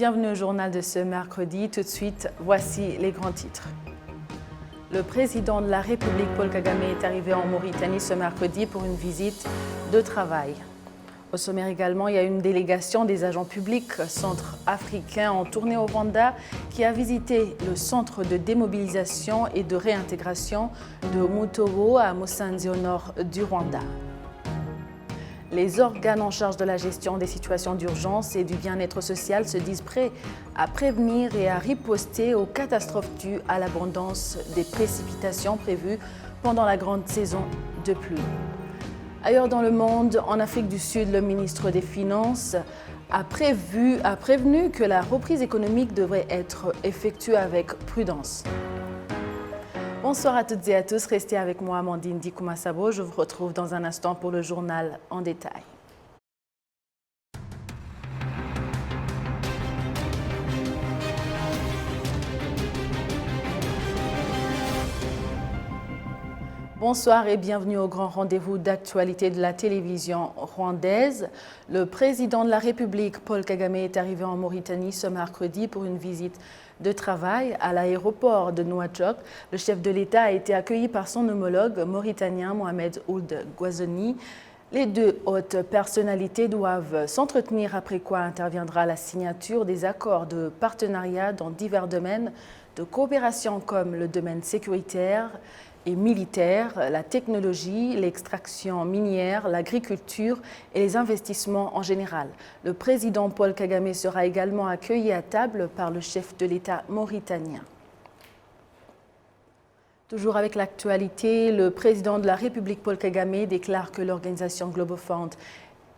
bienvenue au journal de ce mercredi. Tout de suite, voici les grands titres. Le président de la République, Paul Kagame, est arrivé en Mauritanie ce mercredi pour une visite de travail. Au sommaire également, il y a une délégation des agents publics centrafricains en tournée au Rwanda qui a visité le centre de démobilisation et de réintégration de Mutoro à Musanze au nord du Rwanda. Les organes en charge de la gestion des situations d'urgence et du bien-être social se disent prêts à prévenir et à riposter aux catastrophes dues à l'abondance des précipitations prévues pendant la grande saison de pluie. Ailleurs dans le monde, en Afrique du Sud, le ministre des Finances a prévenu que la reprise économique devrait être effectuée avec prudence. Bonsoir à toutes et à tous, restez avec moi Amandine Dikoumassabo. Je vous retrouve dans un instant pour le journal en détail. Bonsoir et bienvenue au grand rendez-vous d'actualité de la télévision rwandaise. Le président de la République, Paul Kagame, est arrivé en Mauritanie ce mercredi pour une visite de travail à l'aéroport de Nouadhibou. Le chef de l'État a été accueilli par son homologue mauritanien Mohamed Ould Ghazouani. Les deux hautes personnalités doivent s'entretenir après quoi interviendra la signature des accords de partenariat dans divers domaines de coopération comme le domaine sécuritaire et militaire, la technologie, l'extraction minière, l'agriculture et les investissements en général. Le président Paul Kagame sera également accueilli à table par le chef de l'État mauritanien. Toujours avec l'actualité, le président de la République Paul Kagame déclare que l'organisation Global Fund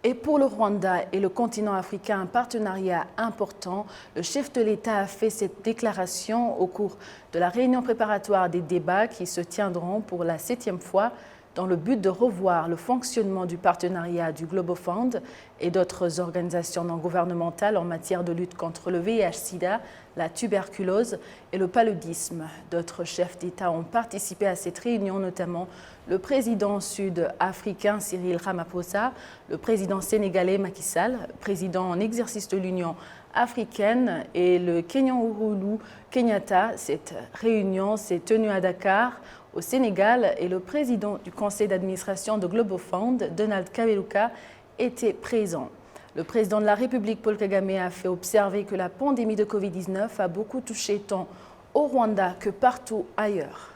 est pour le Rwanda et le continent africain un partenariat important. Le chef de l'État a fait cette déclaration au cours de la réunion préparatoire des débats qui se tiendront pour la 7e fois dans le but de revoir le fonctionnement du partenariat du Global Fund et d'autres organisations non gouvernementales en matière de lutte contre le VIH-Sida, la tuberculose et le paludisme. D'autres chefs d'État ont participé à cette réunion, notamment le président sud-africain Cyril Ramaphosa, le président sénégalais Macky Sall, président en exercice de l'Union africaine et le Kenyan Uhuru Kenyatta. Cette réunion s'est tenue à Dakar, au Sénégal, et le président du conseil d'administration de Global Fund, Donald Kaberuka, était présent. Le président de la République, Paul Kagame, a fait observer que la pandémie de Covid-19 a beaucoup touché tant au Rwanda que partout ailleurs.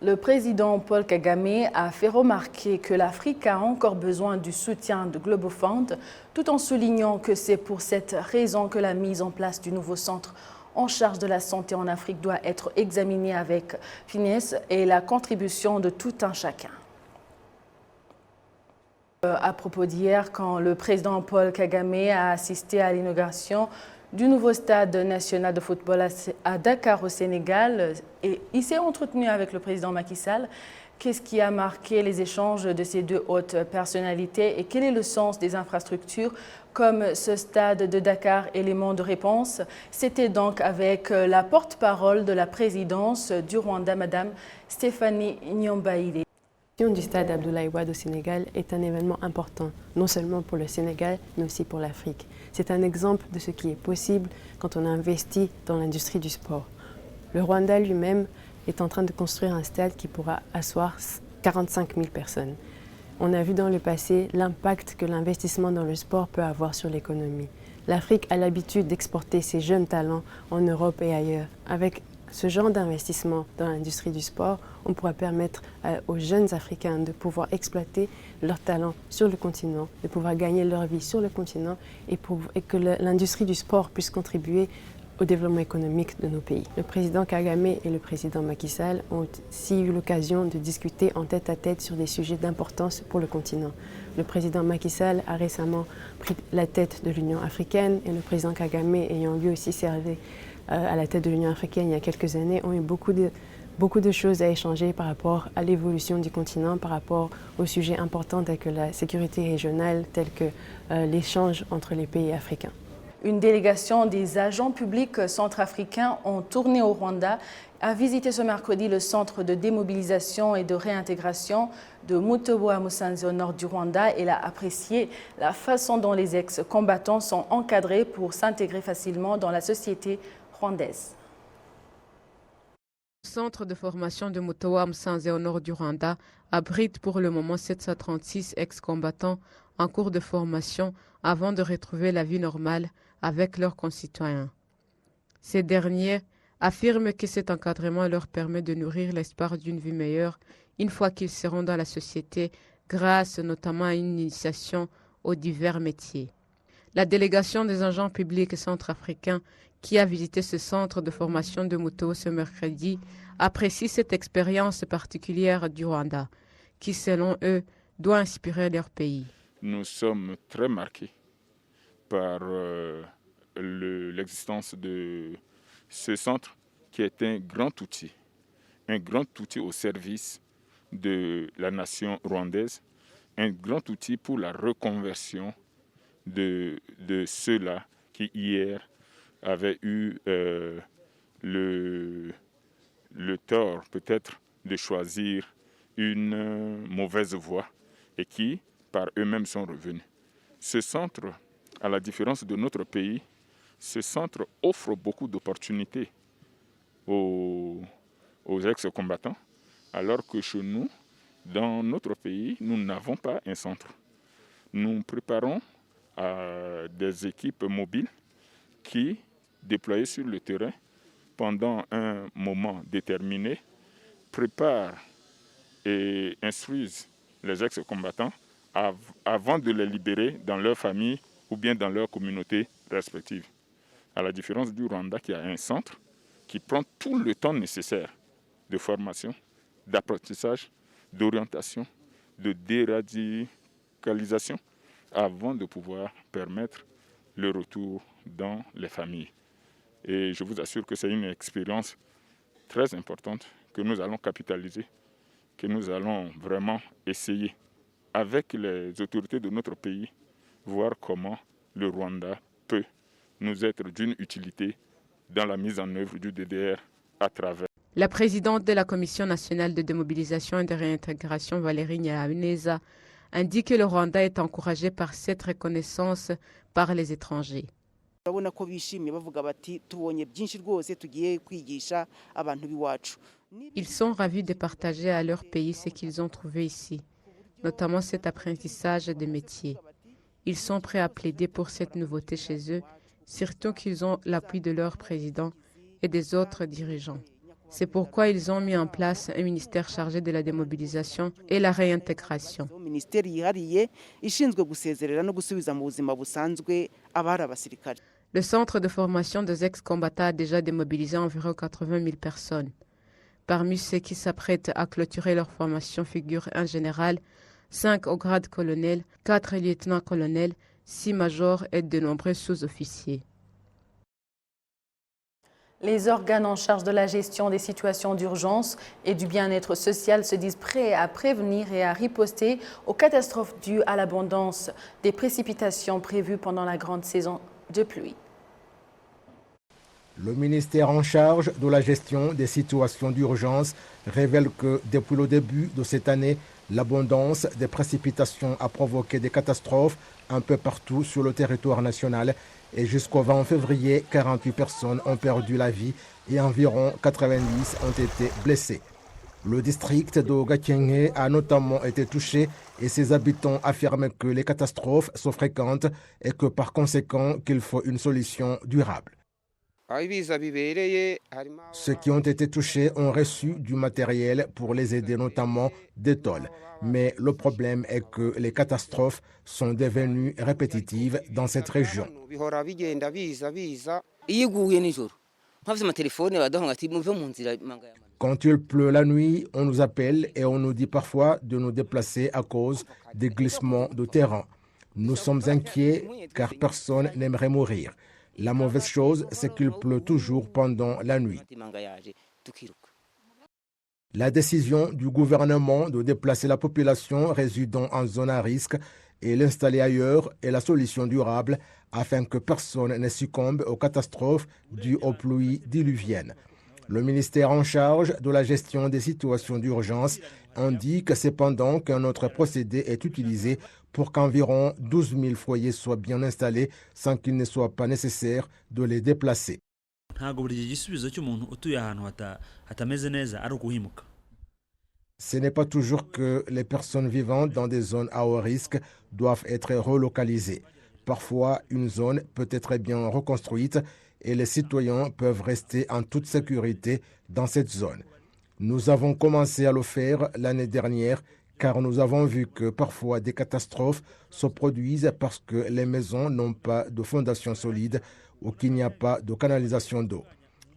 Le président Paul Kagame a fait remarquer que l'Afrique a encore besoin du soutien de Global Fund, tout en soulignant que c'est pour cette raison que la mise en place du nouveau centre en charge de la santé en Afrique doit être examinée avec finesse et la contribution de tout un chacun. À propos d'hier, quand le président Paul Kagame a assisté à l'inauguration du nouveau stade national de football à Dakar au Sénégal, et il s'est entretenu avec le président Macky Sall. Qu'est-ce qui a marqué les échanges de ces deux hautes personnalités et quel est le sens des infrastructures comme ce stade de Dakar? Élément de réponse, c'était donc avec la porte-parole de la présidence du Rwanda, Madame Stéphanie Nyombaïlé. La création du stade Abdoulaye Wade au Sénégal est un événement important, non seulement pour le Sénégal, mais aussi pour l'Afrique. C'est un exemple de ce qui est possible quand on investit dans l'industrie du sport. Le Rwanda lui-même est en train de construire un stade qui pourra asseoir 45 000 personnes. On a vu dans le passé l'impact que l'investissement dans le sport peut avoir sur l'économie. L'Afrique a l'habitude d'exporter ses jeunes talents en Europe et ailleurs. Avec ce genre d'investissement dans l'industrie du sport, on pourra permettre aux jeunes Africains de pouvoir exploiter leurs talents sur le continent, de pouvoir gagner leur vie sur le continent et que l'industrie du sport puisse contribuer au développement économique de nos pays. Le président Kagame et le président Macky Sall ont aussi eu l'occasion de discuter en tête-à-tête sur des sujets d'importance pour le continent. Le président Macky Sall a récemment pris la tête de l'Union africaine et le président Kagame, ayant lui aussi servi à la tête de l'Union africaine il y a quelques années, ont eu beaucoup de choses à échanger par rapport à l'évolution du continent, par rapport aux sujets importants tels que la sécurité régionale, tels que l'échange entre les pays africains. Une délégation des agents publics centrafricains en tournée au Rwanda a visité ce mercredi le centre de démobilisation et de réintégration de Mutobo Musanze au nord du Rwanda et a apprécié la façon dont les ex-combattants sont encadrés pour s'intégrer facilement dans la société rwandaise. Le centre de formation de Mutobo Musanze au nord du Rwanda abrite pour le moment 736 ex-combattants en cours de formation avant de retrouver la vie normale avec leurs concitoyens. Ces derniers affirment que cet encadrement leur permet de nourrir l'espoir d'une vie meilleure une fois qu'ils seront dans la société grâce notamment à une initiation aux divers métiers. La délégation des agents publics centrafricains qui a visité ce centre de formation de Mutobo ce mercredi apprécie cette expérience particulière du Rwanda qui, selon eux, doit inspirer leur pays. Nous sommes très marqués par l'existence de ce centre qui est un grand outil au service de la nation rwandaise, un grand outil pour la reconversion de ceux-là qui hier avaient eu le tort peut-être de choisir une mauvaise voie et qui par eux-mêmes sont revenus. Ce centre, à la différence de notre pays, ce centre offre beaucoup d'opportunités aux ex-combattants, alors que chez nous, dans notre pays, nous n'avons pas un centre. Nous préparons des équipes mobiles qui, déployées sur le terrain pendant un moment déterminé, préparent et instruisent les ex-combattants avant de les libérer dans leur famille ou bien dans leur communauté respective. À la différence du Rwanda qui a un centre qui prend tout le temps nécessaire de formation, d'apprentissage, d'orientation, de déradicalisation avant de pouvoir permettre le retour dans les familles. Et je vous assure que c'est une expérience très importante que nous allons capitaliser, que nous allons vraiment essayer avec les autorités de notre pays, voir comment le Rwanda peut nous être d'une utilité dans la mise en œuvre du DDR à travers. La présidente de la Commission nationale de démobilisation et de réintégration, Valérie Nyahabineza, indique que le Rwanda est encouragé par cette reconnaissance par les étrangers. Ils sont ravis de partager à leur pays ce qu'ils ont trouvé ici, notamment cet apprentissage des métiers. Ils sont prêts à plaider pour cette nouveauté chez eux, surtout qu'ils ont l'appui de leur président et des autres dirigeants. C'est pourquoi ils ont mis en place un ministère chargé de la démobilisation et la réintégration. Le centre de formation des ex-combattants a déjà démobilisé environ 80 000 personnes. Parmi ceux qui s'apprêtent à clôturer leur formation figurent un général, 5 au grade colonel, 4 lieutenants-colonels, 6 majors et de nombreux sous-officiers. Les organes en charge de la gestion des situations d'urgence et du bien-être social se disent prêts à prévenir et à riposter aux catastrophes dues à l'abondance des précipitations prévues pendant la grande saison de pluie. Le ministère en charge de la gestion des situations d'urgence révèle que depuis le début de cette année, l'abondance des précipitations a provoqué des catastrophes un peu partout sur le territoire national et jusqu'au 20 février, 48 personnes ont perdu la vie et environ 90 ont été blessées. Le district de Gakenke a notamment été touché et ses habitants affirment que les catastrophes sont fréquentes et que par conséquent qu'il faut une solution durable. Ceux qui ont été touchés ont reçu du matériel pour les aider, notamment des tôles. Mais le problème est que les catastrophes sont devenues répétitives dans cette région. Quand il pleut la nuit, on nous appelle et on nous dit parfois de nous déplacer à cause des glissements de terrain. Nous sommes inquiets car personne n'aimerait mourir. La mauvaise chose, c'est qu'il pleut toujours pendant la nuit. La décision du gouvernement de déplacer la population résidant en zone à risque et l'installer ailleurs est la solution durable afin que personne ne succombe aux catastrophes dues aux pluies diluviennes. Le ministère en charge de la gestion des situations d'urgence indique cependant qu'un autre procédé est utilisé pour qu'environ 12 000 foyers soient bien installés sans qu'il ne soit pas nécessaire de les déplacer. Ce n'est pas toujours que les personnes vivant dans des zones à haut risque doivent être relocalisées. Parfois, une zone peut être bien reconstruite et les citoyens peuvent rester en toute sécurité dans cette zone. Nous avons commencé à le faire l'année dernière car nous avons vu que parfois des catastrophes se produisent parce que les maisons n'ont pas de fondation solide ou qu'il n'y a pas de canalisation d'eau.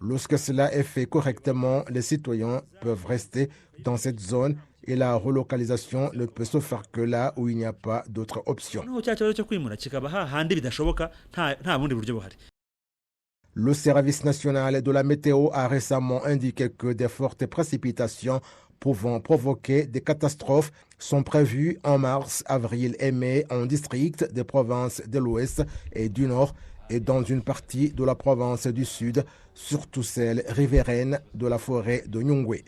Lorsque cela est fait correctement, les citoyens peuvent rester dans cette zone et la relocalisation ne peut se faire que là où il n'y a pas d'autre option. Le service national de la météo a récemment indiqué que des fortes précipitations pouvant provoquer des catastrophes sont prévues en mars, avril et mai en district des provinces de l'Ouest et du Nord et dans une partie de la province du Sud, surtout celle riveraine de la forêt de Nyungwe.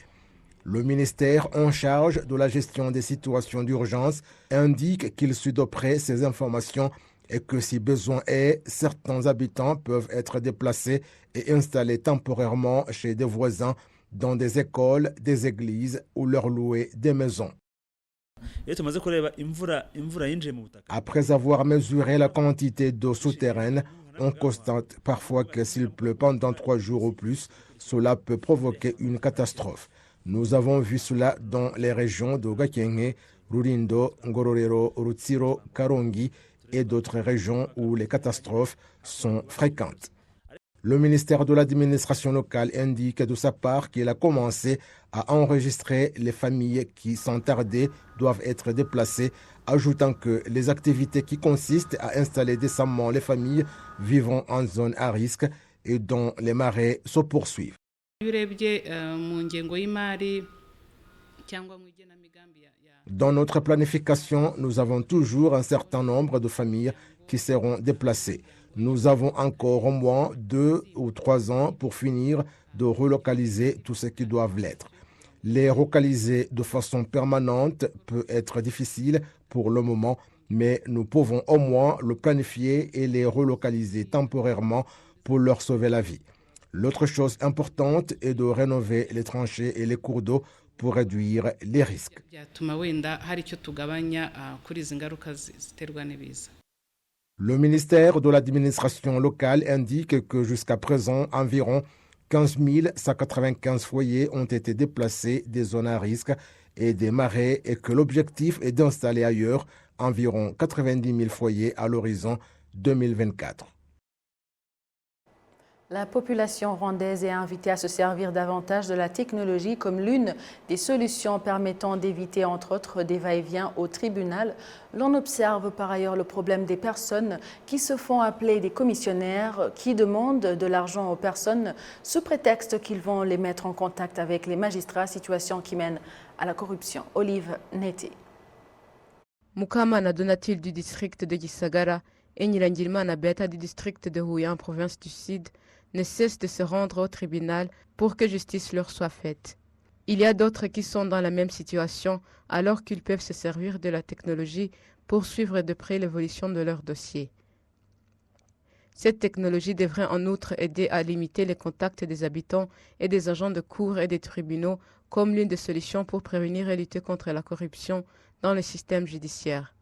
Le ministère en charge de la gestion des situations d'urgence indique qu'il suit de près ces informations et que si besoin est, certains habitants peuvent être déplacés et installés temporairement chez des voisins, dans des écoles, des églises ou leur louer des maisons. Après avoir mesuré la quantité d'eau souterraine, on constate parfois que s'il pleut pendant 3 jours ou plus, cela peut provoquer une catastrophe. Nous avons vu cela dans les régions de Gakenke, Rulindo, Ngororero, Rutsiro, Karongi et d'autres régions où les catastrophes sont fréquentes. Le ministère de l'administration locale indique de sa part qu'il a commencé à enregistrer les familles qui, sans tarder, doivent être déplacées, ajoutant que les activités qui consistent à installer décemment les familles vivant en zone à risque et dont les marais se poursuivent. Dans notre planification, nous avons toujours un certain nombre de familles qui seront déplacées. Nous avons encore au moins 2 ou 3 ans pour finir de relocaliser tout ce qui doivent l'être. Les relocaliser de façon permanente peut être difficile pour le moment, mais nous pouvons au moins le planifier et les relocaliser temporairement pour leur sauver la vie. L'autre chose importante est de rénover les tranchées et les cours d'eau pour réduire les risques. Le ministère de l'administration locale indique que jusqu'à présent, environ 15 195 foyers ont été déplacés des zones à risque et des marais et que l'objectif est d'installer ailleurs environ 90 000 foyers à l'horizon 2024. La population rwandaise est invitée à se servir davantage de la technologie comme l'une des solutions permettant d'éviter, entre autres, des va-et-vient au tribunal. L'on observe par ailleurs le problème des personnes qui se font appeler des commissionnaires, qui demandent de l'argent aux personnes sous prétexte qu'ils vont les mettre en contact avec les magistrats, situation qui mène à la corruption. Olive Nete. Mukamana Donatil du district de Gisagara et Nyirangirimana Beta du district de Huye en province du Sud ne cessent de se rendre au tribunal pour que justice leur soit faite. Il y a d'autres qui sont dans la même situation alors qu'ils peuvent se servir de la technologie pour suivre de près l'évolution de leur dossier. Cette technologie devrait en outre aider à limiter les contacts des habitants et des agents de cour et des tribunaux comme l'une des solutions pour prévenir et lutter contre la corruption dans le système judiciaire.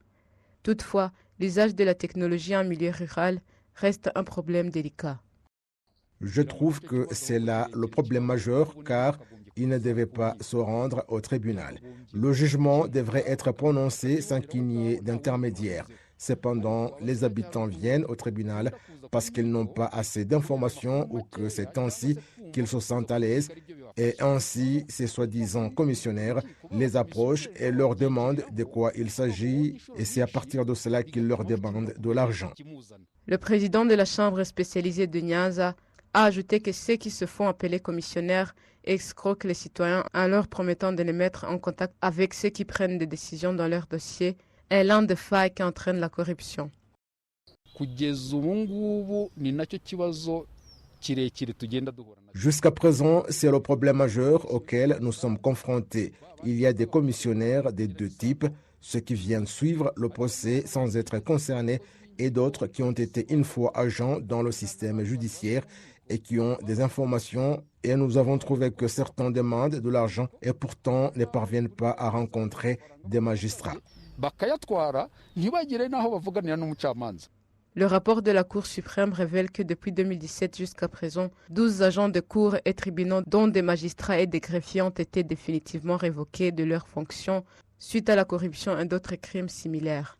Toutefois, l'usage de la technologie en milieu rural reste un problème délicat. Je trouve que c'est là le problème majeur car il ne devait pas se rendre au tribunal. Le jugement devrait être prononcé sans qu'il n'y ait d'intermédiaire. Cependant, les habitants viennent au tribunal parce qu'ils n'ont pas assez d'informations ou que c'est ainsi qu'ils se sentent à l'aise et ainsi ces soi-disant commissionnaires les approchent et leur demandent de quoi il s'agit et c'est à partir de cela qu'ils leur demandent de l'argent. Le président de la chambre spécialisée de Nyanza a ajouté que ceux qui se font appeler commissionnaires escroquent les citoyens en leur promettant de les mettre en contact avec ceux qui prennent des décisions dans leur dossier est l'un des failles qui entraîne la corruption. Jusqu'à présent, c'est le problème majeur auquel nous sommes confrontés. Il y a des commissionnaires des deux types, ceux qui viennent suivre le procès sans être concernés et d'autres qui ont été une fois agents dans le système judiciaire et qui ont des informations, et nous avons trouvé que certains demandent de l'argent et pourtant ne parviennent pas à rencontrer des magistrats. Le rapport de la Cour suprême révèle que depuis 2017 jusqu'à présent, 12 agents de cour et tribunaux, dont des magistrats et des greffiers, ont été définitivement révoqués de leurs fonctions suite à la corruption et d'autres crimes similaires.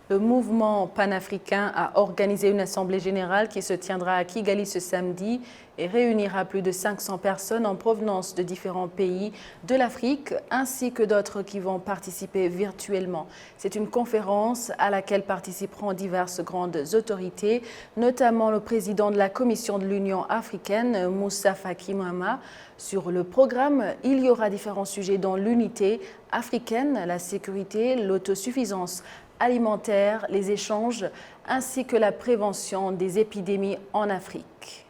Le mouvement panafricain a organisé une assemblée générale qui se tiendra à Kigali ce samedi et réunira plus de 500 personnes en provenance de différents pays de l'Afrique ainsi que d'autres qui vont participer virtuellement. C'est une conférence à laquelle participeront diverses grandes autorités, notamment le président de la Commission de l'Union africaine, Moussa Faki Mahamat. Sur le programme, il y aura différents sujets dont l'unité africaine, la sécurité, l'autosuffisance alimentaire, les échanges, ainsi que la prévention des épidémies en Afrique.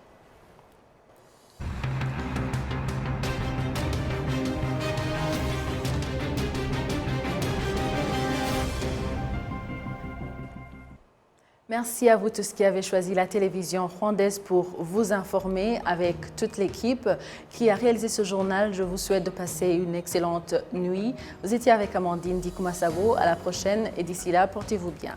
Merci à vous tous qui avez choisi la télévision rwandaise pour vous informer avec toute l'équipe qui a réalisé ce journal. Je vous souhaite de passer une excellente nuit. Vous étiez avec Amandine Dikoumassavo. À la prochaine et d'ici là, portez-vous bien.